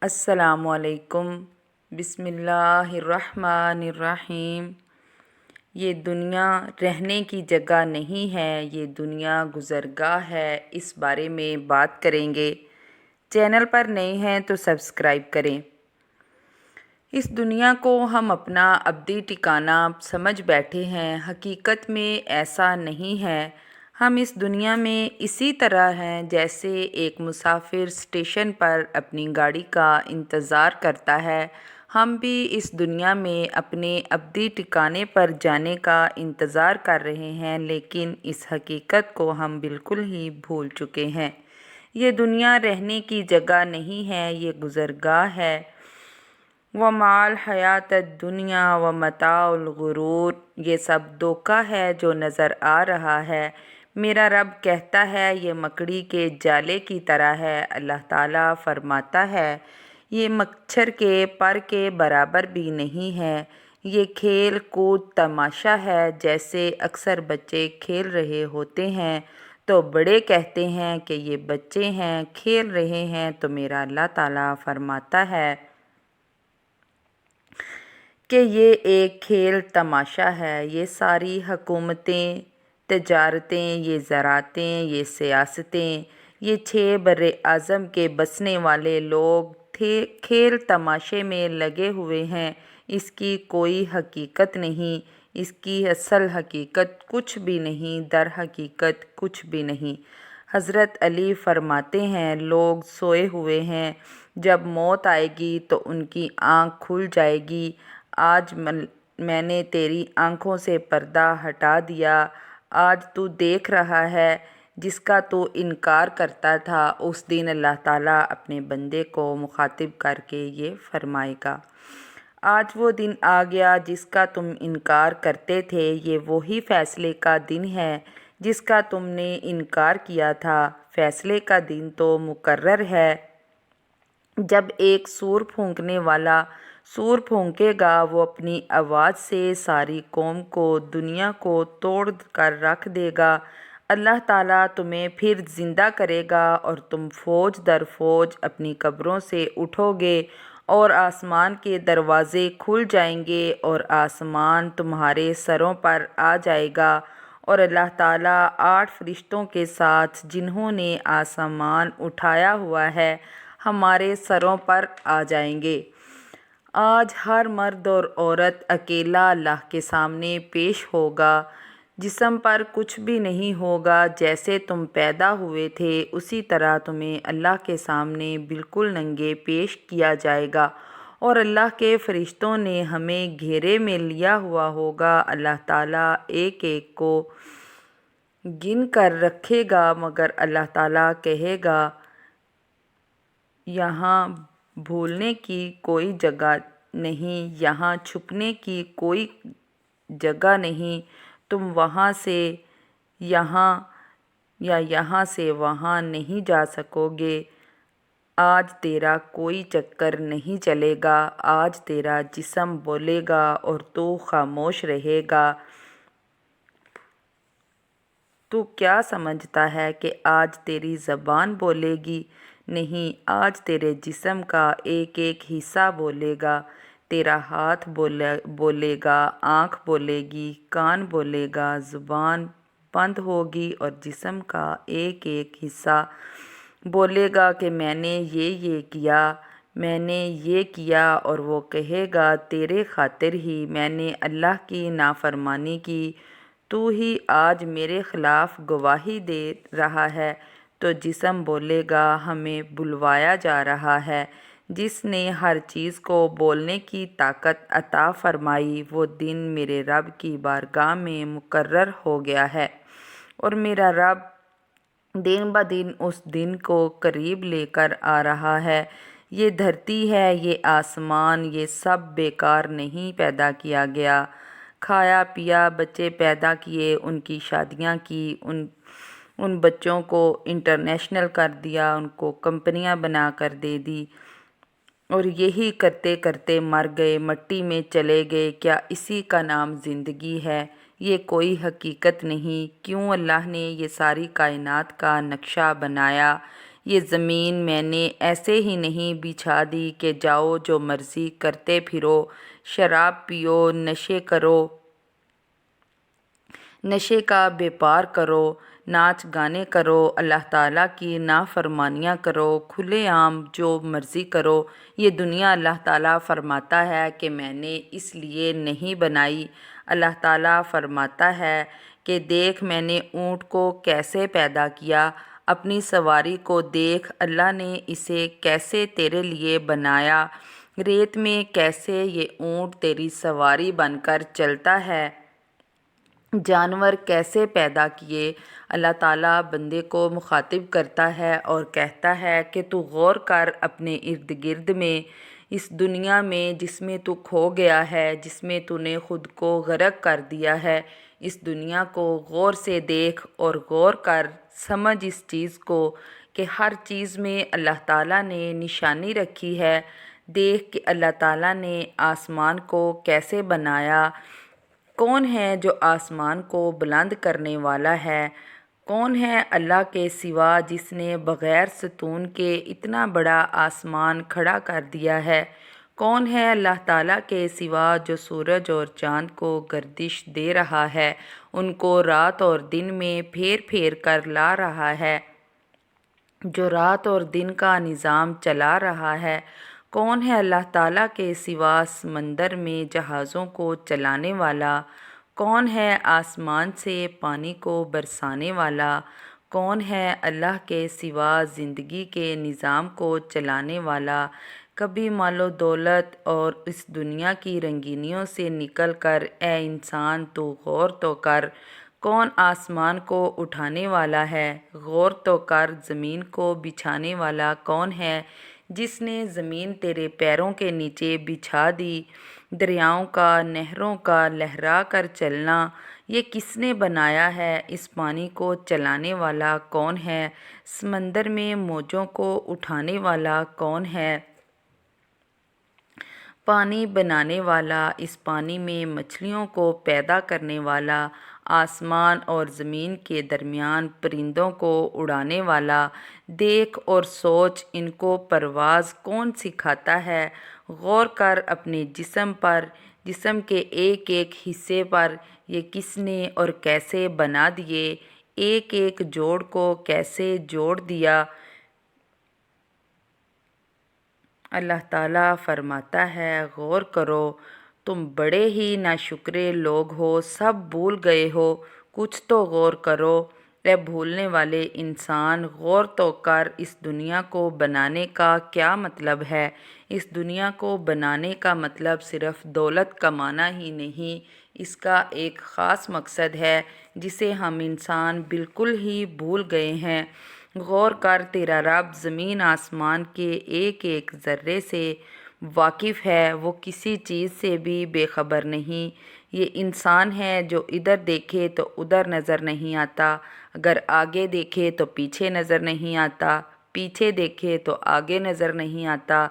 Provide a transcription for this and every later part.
السلام علیکم۔ بسم اللہ الرحمن الرحیم۔ یہ دنیا رہنے کی جگہ نہیں ہے، یہ دنیا گزرگاہ ہے، اس بارے میں بات کریں گے۔ چینل پر نئے ہیں تو سبسکرائب کریں۔ اس دنیا کو ہم اپنا ابدی ٹھکانہ سمجھ بیٹھے ہیں، حقیقت میں ایسا نہیں ہے۔ ہم اس دنیا میں اسی طرح ہیں جیسے ایک مسافر اسٹیشن پر اپنی گاڑی کا انتظار کرتا ہے۔ ہم بھی اس دنیا میں اپنے ابدی ٹھکانے پر جانے کا انتظار کر رہے ہیں، لیکن اس حقیقت کو ہم بالکل ہی بھول چکے ہیں۔ یہ دنیا رہنے کی جگہ نہیں ہے، یہ گزرگاہ ہے۔ وَمَا الْحَيَاةُ الدُّنْيَا وَمَتَاعُ الْغُرُورِ۔ یہ سب دھوکہ ہے جو نظر آ رہا ہے۔ میرا رب کہتا ہے یہ مکڑی کے جالے کی طرح ہے۔ اللہ تعالیٰ فرماتا ہے یہ مچھر کے پر کے برابر بھی نہیں ہے۔ یہ کھیل کود تماشا ہے۔ جیسے اکثر بچے کھیل رہے ہوتے ہیں تو بڑے کہتے ہیں کہ یہ بچے ہیں، کھیل رہے ہیں، تو میرا اللہ تعالیٰ فرماتا ہے کہ یہ ایک کھیل تماشا ہے۔ یہ ساری حکومتیں، تجارتیں، یہ زراعتیں، یہ سیاستیں، یہ 6 براعظم کے بسنے والے لوگ کھیل تماشے میں لگے ہوئے ہیں۔ اس کی کوئی حقیقت نہیں، اس کی اصل حقیقت کچھ بھی نہیں، در حقیقت کچھ بھی نہیں۔ حضرت علی فرماتے ہیں لوگ سوئے ہوئے ہیں، جب موت آئے گی تو ان کی آنکھ کھل جائے گی۔ آج میں نے تیری آنکھوں سے پردہ ہٹا دیا۔ آج تو دیکھ رہا ہے جس کا تو انکار کرتا تھا۔ اس دن اللہ تعالیٰ اپنے بندے کو مخاطب کر کے یہ فرمائے گا، آج وہ دن آ گیا جس کا تم انکار کرتے تھے۔ یہ وہی فیصلے کا دن ہے جس کا تم نے انکار کیا تھا۔ فیصلے کا دن تو مقرر ہے۔ جب ایک سور پھونکنے والا سور پھونکے گا، وہ اپنی آواز سے ساری قوم کو، دنیا کو توڑ کر رکھ دے گا۔ اللہ تعالیٰ تمہیں پھر زندہ کرے گا اور تم فوج در فوج اپنی قبروں سے اٹھو گے اور آسمان کے دروازے کھل جائیں گے اور آسمان تمہارے سروں پر آ جائے گا، اور اللہ تعالیٰ 8 فرشتوں کے ساتھ جنہوں نے آسمان اٹھایا ہوا ہے ہمارے سروں پر آ جائیں گے۔ آج ہر مرد اور عورت اکیلا اللہ کے سامنے پیش ہوگا۔ جسم پر کچھ بھی نہیں ہوگا۔ جیسے تم پیدا ہوئے تھے اسی طرح تمہیں اللہ کے سامنے بالکل ننگے پیش کیا جائے گا، اور اللہ کے فرشتوں نے ہمیں گھیرے میں لیا ہوا ہوگا۔ اللہ تعالیٰ ایک ایک کو گن کر رکھے گا، مگر اللہ تعالیٰ کہے گا یہاں بھولنے کی کوئی جگہ نہیں، یہاں چھپنے کی کوئی جگہ نہیں۔ تم وہاں سے یہاں یا یہاں سے وہاں نہیں جا سکو گے۔ آج تیرا کوئی چکر نہیں چلے گا۔ آج تیرا جسم بولے گا اور تو خاموش رہے گا۔ تو کیا سمجھتا ہے کہ آج تیری زبان بولے گی؟ نہیں، آج تیرے جسم کا ایک ایک حصہ بولے گا۔ تیرا ہاتھ بولے گا، آنکھ بولے گی، کان بولے گا، زبان بند ہوگی اور جسم کا ایک ایک حصہ بولے گا کہ میں نے یہ کیا، میں نے یہ کیا، اور وہ کہے گا تیرے خاطر ہی میں نے اللہ کی نافرمانی کی، تو ہی آج میرے خلاف گواہی دے رہا ہے۔ تو جسم بولے گا ہمیں بلوایا جا رہا ہے۔ جس نے ہر چیز کو بولنے کی طاقت عطا فرمائی، وہ دن میرے رب کی بارگاہ میں مقرر ہو گیا ہے، اور میرا رب دن بدن اس دن کو قریب لے کر آ رہا ہے۔ یہ دھرتی ہے، یہ آسمان، یہ سب بیکار نہیں پیدا کیا گیا۔ کھایا پیا، بچے پیدا کیے، ان کی شادیاں کی، ان بچوں کو انٹرنیشنل کر دیا، ان کو کمپنیاں بنا کر دے دی، اور یہی کرتے کرتے مر گئے، مٹی میں چلے گئے۔ کیا اسی کا نام زندگی ہے؟ یہ کوئی حقیقت نہیں۔ کیوں اللہ نے یہ ساری کائنات کا نقشہ بنایا؟ یہ زمین میں نے ایسے ہی نہیں بچھا دی کہ جاؤ جو مرضی کرتے پھرو، شراب پیو، نشے کرو، نشے کا بیپار کرو، ناچ گانے کرو، اللہ تعالیٰ کی نافرمانیاں کرو، کھلے عام جو مرضی کرو۔ یہ دنیا اللہ تعالیٰ فرماتا ہے کہ میں نے اس لیے نہیں بنائی۔ اللہ تعالیٰ فرماتا ہے کہ دیکھ میں نے اونٹ کو کیسے پیدا کیا، اپنی سواری کو دیکھ، اللہ نے اسے کیسے تیرے لیے بنایا، ریت میں کیسے یہ اونٹ تیری سواری بن کر چلتا ہے، جانور کیسے پیدا کیے۔ اللہ تعالیٰ بندے کو مخاطب کرتا ہے اور کہتا ہے کہ تو غور کر اپنے ارد گرد میں، اس دنیا میں جس میں تو کھو گیا ہے، جس میں تو نے خود کو غرق کر دیا ہے، اس دنیا کو غور سے دیکھ اور غور کر، سمجھ اس چیز کو کہ ہر چیز میں اللہ تعالیٰ نے نشانی رکھی ہے۔ دیکھ کہ اللہ تعالیٰ نے آسمان کو کیسے بنایا، کون ہے جو آسمان کو بلند کرنے والا ہے، کون ہے اللہ کے سوا جس نے بغیر ستون کے اتنا بڑا آسمان کھڑا کر دیا ہے، کون ہے اللہ تعالیٰ کے سوا جو سورج اور چاند کو گردش دے رہا ہے، ان کو رات اور دن میں پھیر پھیر کر لا رہا ہے، جو رات اور دن کا نظام چلا رہا ہے، کون ہے اللہ تعالیٰ کے سوا سمندر میں جہازوں کو چلانے والا، کون ہے آسمان سے پانی کو برسانے والا، کون ہے اللہ کے سوا زندگی کے نظام کو چلانے والا۔ کبھی مال و دولت اور اس دنیا کی رنگینیوں سے نکل کر اے انسان تو غور تو کر، کون آسمان کو اٹھانے والا ہے، غور تو کر زمین کو بچھانے والا کون ہے، جس نے زمین تیرے پیروں کے نیچے بچھا دی، دریاؤں کا، نہروں کا لہرا کر چلنا یہ کس نے بنایا ہے، اس پانی کو چلانے والا کون ہے، سمندر میں موجوں کو اٹھانے والا کون ہے، پانی بنانے والا، اس پانی میں مچھلیوں کو پیدا کرنے والا، آسمان اور زمین کے درمیان پرندوں کو اڑانے والا۔ دیکھ اور سوچ ان کو پرواز کون سکھاتا ہے، غور کر اپنے جسم پر، جسم کے ایک ایک حصے پر، یہ کس نے اور کیسے بنا دیے، ایک ایک جوڑ کو کیسے جوڑ دیا۔ اللہ تعالیٰ فرماتا ہے غور کرو، تم بڑے ہی ناشکرے لوگ ہو، سب بھول گئے ہو، کچھ تو غور کرو۔ اے بھولنے والے انسان، غور تو کر، اس دنیا کو بنانے کا کیا مطلب ہے۔ اس دنیا کو بنانے کا مطلب صرف دولت کمانا ہی نہیں، اس کا ایک خاص مقصد ہے جسے ہم انسان بالکل ہی بھول گئے ہیں۔ غور کر، تیرا رب زمین آسمان کے ایک ایک ذرے سے واقف ہے، وہ کسی چیز سے بھی بے خبر نہیں۔ یہ انسان ہے جو ادھر دیکھے تو ادھر نظر نہیں آتا، اگر آگے دیکھے تو پیچھے نظر نہیں آتا، پیچھے دیکھے تو آگے نظر نہیں آتا،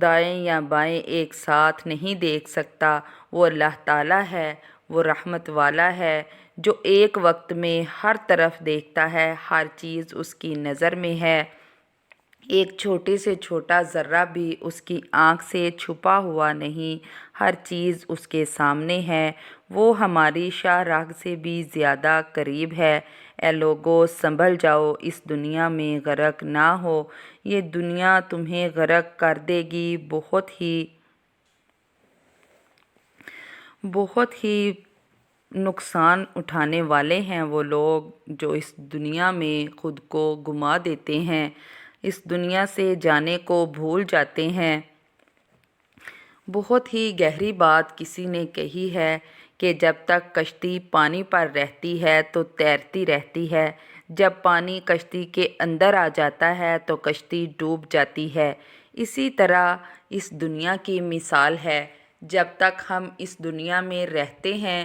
دائیں یا بائیں ایک ساتھ نہیں دیکھ سکتا۔ وہ اللہ تعالیٰ ہے، وہ رحمت والا ہے جو ایک وقت میں ہر طرف دیکھتا ہے، ہر چیز اس کی نظر میں ہے، ایک چھوٹے سے چھوٹا ذرہ بھی اس کی آنکھ سے چھپا ہوا نہیں، ہر چیز اس کے سامنے ہے، وہ ہماری شاہ راہ سے بھی زیادہ قریب ہے۔ اے لوگو سنبھل جاؤ، اس دنیا میں غرق نہ ہو، یہ دنیا تمہیں غرق کر دے گی۔ بہت ہی نقصان اٹھانے والے ہیں وہ لوگ جو اس دنیا میں خود کو گما دیتے ہیں، اس دنیا سے جانے کو بھول جاتے ہیں۔ بہت ہی گہری بات کسی نے کہی ہے کہ جب تک کشتی پانی پر رہتی ہے تو تیرتی رہتی ہے، جب پانی کشتی کے اندر آ جاتا ہے تو کشتی ڈوب جاتی ہے۔ اسی طرح اس دنیا کی مثال ہے، جب تک ہم اس دنیا میں رہتے ہیں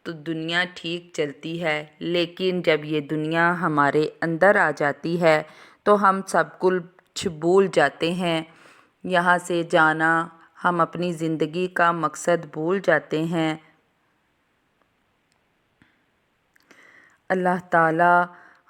تو دنیا ٹھیک چلتی ہے، لیکن جب یہ دنیا ہمارے اندر آ جاتی ہے تو ہم سب کچھ بھول جاتے ہیں، یہاں سے جانا، ہم اپنی زندگی کا مقصد بھول جاتے ہیں۔ اللہ تعالیٰ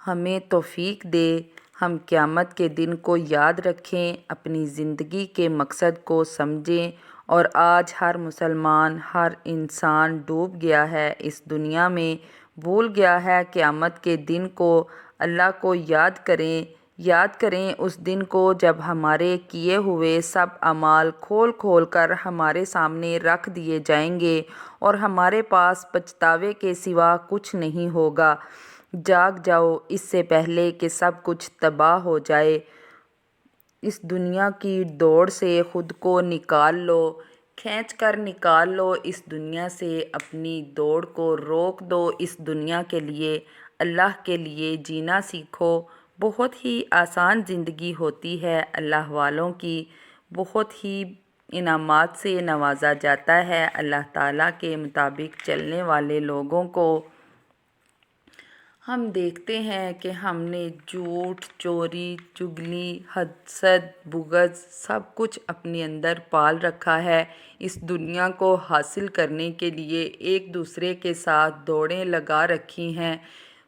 ہمیں توفیق دے ہم قیامت کے دن کو یاد رکھیں، اپنی زندگی کے مقصد کو سمجھیں، اور آج ہر مسلمان، ہر انسان ڈوب گیا ہے اس دنیا میں، بھول گیا ہے قیامت کے دن کو۔ اللہ کو یاد کریں اس دن کو جب ہمارے کیے ہوئے سب اعمال کھول کھول کر ہمارے سامنے رکھ دیے جائیں گے اور ہمارے پاس پچھتاوے کے سوا کچھ نہیں ہوگا۔ جاگ جاؤ اس سے پہلے کہ سب کچھ تباہ ہو جائے۔ اس دنیا کی دوڑ سے خود کو نکال لو، کھینچ کر نکال لو اس دنیا سے، اپنی دوڑ کو روک دو اس دنیا کے لیے، اللہ کے لیے جینا سیکھو۔ بہت ہی آسان زندگی ہوتی ہے اللہ والوں کی، بہت ہی انعامات سے نوازا جاتا ہے اللہ تعالیٰ کے مطابق چلنے والے لوگوں کو۔ ہم دیکھتے ہیں کہ ہم نے جھوٹ، چوری، چغلی، حسد، بغض سب کچھ اپنے اندر پال رکھا ہے۔ اس دنیا کو حاصل کرنے کے لیے ایک دوسرے کے ساتھ دوڑیں لگا رکھی ہیں۔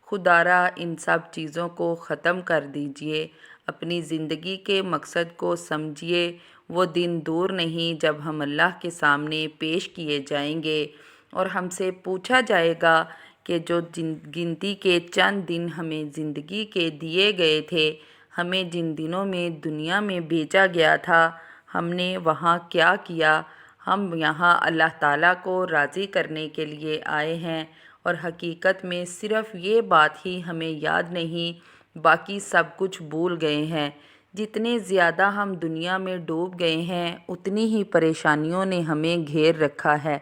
خدارا ان سب چیزوں کو ختم کر دیجئے، اپنی زندگی کے مقصد کو سمجھیے۔ وہ دن دور نہیں جب ہم اللہ کے سامنے پیش کیے جائیں گے اور ہم سے پوچھا جائے گا کہ جو گنتی کے چند دن ہمیں زندگی کے دیے گئے تھے، ہمیں جن دنوں میں دنیا میں بھیجا گیا تھا، ہم نے وہاں کیا کیا؟ ہم یہاں اللہ تعالیٰ کو راضی کرنے کے لیے آئے ہیں، اور حقیقت میں صرف یہ بات ہی ہمیں یاد نہیں، باقی سب کچھ بھول گئے ہیں۔ جتنے زیادہ ہم دنیا میں ڈوب گئے ہیں، اتنی ہی پریشانیوں نے ہمیں گھیر رکھا ہے۔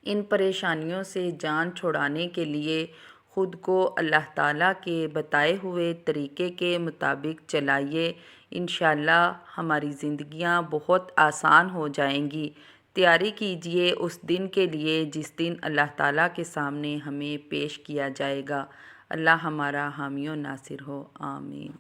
ان پریشانیوں سے جان چھڑانے کے لیے خود کو اللہ تعالیٰ کے بتائے ہوئے طریقے کے مطابق چلائیے، انشاءاللہ ہماری زندگیاں بہت آسان ہو جائیں گی۔ تیاری کیجئے اس دن کے لیے جس دن اللہ تعالیٰ کے سامنے ہمیں پیش کیا جائے گا۔ اللہ ہمارا حامی و ناصر ہو، آمین۔